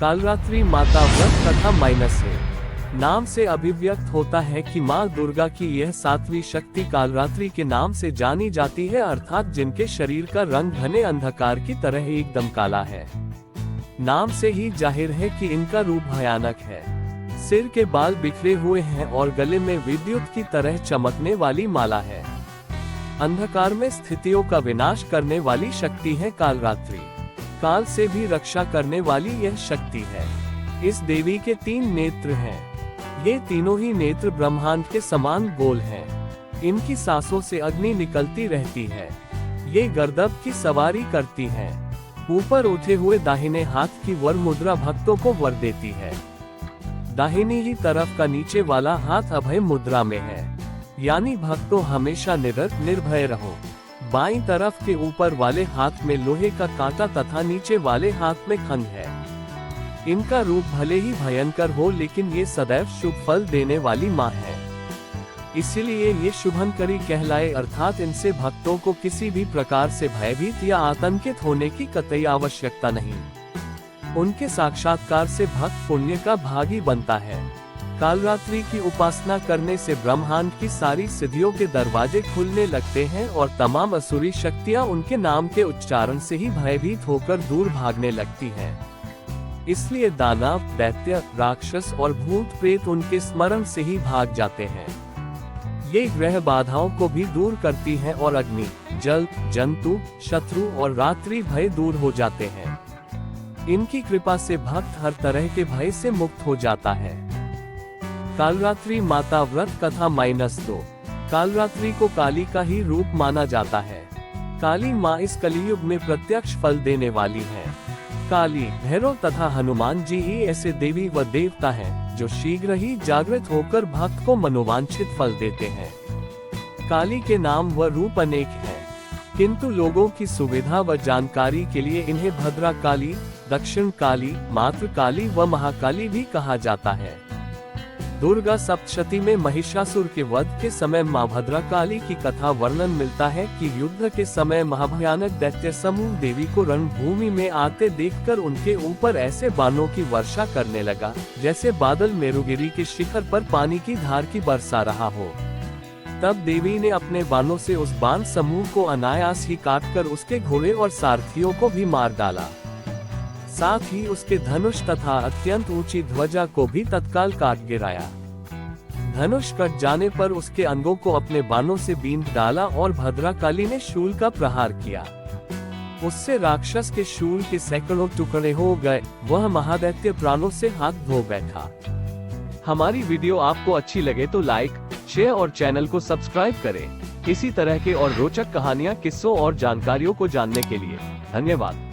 कालरात्रि माता व्रत कथा -1 नाम से अभिव्यक्त होता है कि माँ दुर्गा की यह सातवीं शक्ति कालरात्रि के नाम से जानी जाती है, अर्थात जिनके शरीर का रंग घने अंधकार की तरह एकदम काला है। नाम से ही जाहिर है कि इनका रूप भयानक है। सिर के बाल बिखरे हुए हैं और गले में विद्युत की तरह चमकने वाली माला है। अंधकार में स्थितियों का विनाश करने वाली शक्ति है कालरात्रि। काल से भी रक्षा करने वाली यह शक्ति है। इस देवी के 3 नेत्र हैं। ये तीनों ही नेत्र ब्रह्मांड के समान गोल हैं। इनकी सांसों से अग्नि निकलती रहती है। ये गर्दभ की सवारी करती हैं। ऊपर उठे हुए दाहिने हाथ की वर मुद्रा भक्तों को वर देती है। दाहिनी ही तरफ का नीचे वाला हाथ अभय मुद्रा में है, यानी भक्तों हमेशा निडर निर्भय रहो। बाईं तरफ के ऊपर वाले हाथ में लोहे का कांटा तथा नीचे वाले हाथ में खंग है। इनका रूप भले ही भयंकर हो, लेकिन ये सदैव शुभ फल देने वाली माँ है। इसीलिए ये शुभंकरी कहलाए, अर्थात इनसे भक्तों को किसी भी प्रकार से भयभीत या आतंकित होने की कतई आवश्यकता नहीं। उनके साक्षात्कार से भक्त पुण्य का भागी बनता है। कालरात्रि की उपासना करने से ब्रह्मांड की सारी सिद्धियों के दरवाजे खुलने लगते हैं और तमाम असुरी शक्तियां उनके नाम के उच्चारण से ही भयभीत होकर दूर भागने लगती हैं। इसलिए दानव, दैत्य, राक्षस और भूत प्रेत उनके स्मरण से ही भाग जाते हैं। ये ग्रह बाधाओं को भी दूर करती हैं और अग्नि, जल, जंतु, शत्रु और रात्रि भय दूर हो जाते हैं। इनकी कृपा से भक्त हर तरह के भय से मुक्त हो जाता है। कालरात्रि माता व्रत कथा -2 कालरात्रि को काली का ही रूप माना जाता है। काली माँ इस कलियुग में प्रत्यक्ष फल देने वाली है। काली, भैरव तथा हनुमान जी ही ऐसे देवी व देवता हैं जो शीघ्र ही जागृत होकर भक्त को मनोवांछित फल देते हैं। काली के नाम व रूप अनेक हैं, किंतु लोगों की सुविधा व जानकारी के लिए इन्हें भद्रा काली, दक्षिण काली, मातृ काली व महाकाली भी कहा जाता है। दुर्गा सप्तशती में महिषासुर के वध के समय मां भद्रा काली की कथा वर्णन मिलता है कि युद्ध के समय महाभयानक दैत्य समूह देवी को रणभूमि में आते देखकर उनके ऊपर ऐसे बाणों की वर्षा करने लगा जैसे बादल मेरुगिरी के शिखर पर पानी की धार की बरसा रहा हो। तब देवी ने अपने बाणों से उस बाण समूह को अनायास ही काटकर उसके घोड़े और सारथियों को भी मार डाला। साथ ही उसके धनुष तथा अत्यंत ऊंची ध्वजा को भी तत्काल काट गिराया। धनुष कट जाने पर उसके अंगों को अपने बाणों से बींध डाला और भद्रा काली ने शूल का प्रहार किया। उससे राक्षस के शूल के सैकड़ों टुकड़े हो गए। वह महादैत्य प्राणों से हाथ धो बैठा। हमारी वीडियो आपको अच्छी लगे तो लाइक, शेयर और चैनल को सब्सक्राइब करें। इसी तरह के और रोचक कहानियाँ, किस्सों और जानकारियों को जानने के लिए धन्यवाद।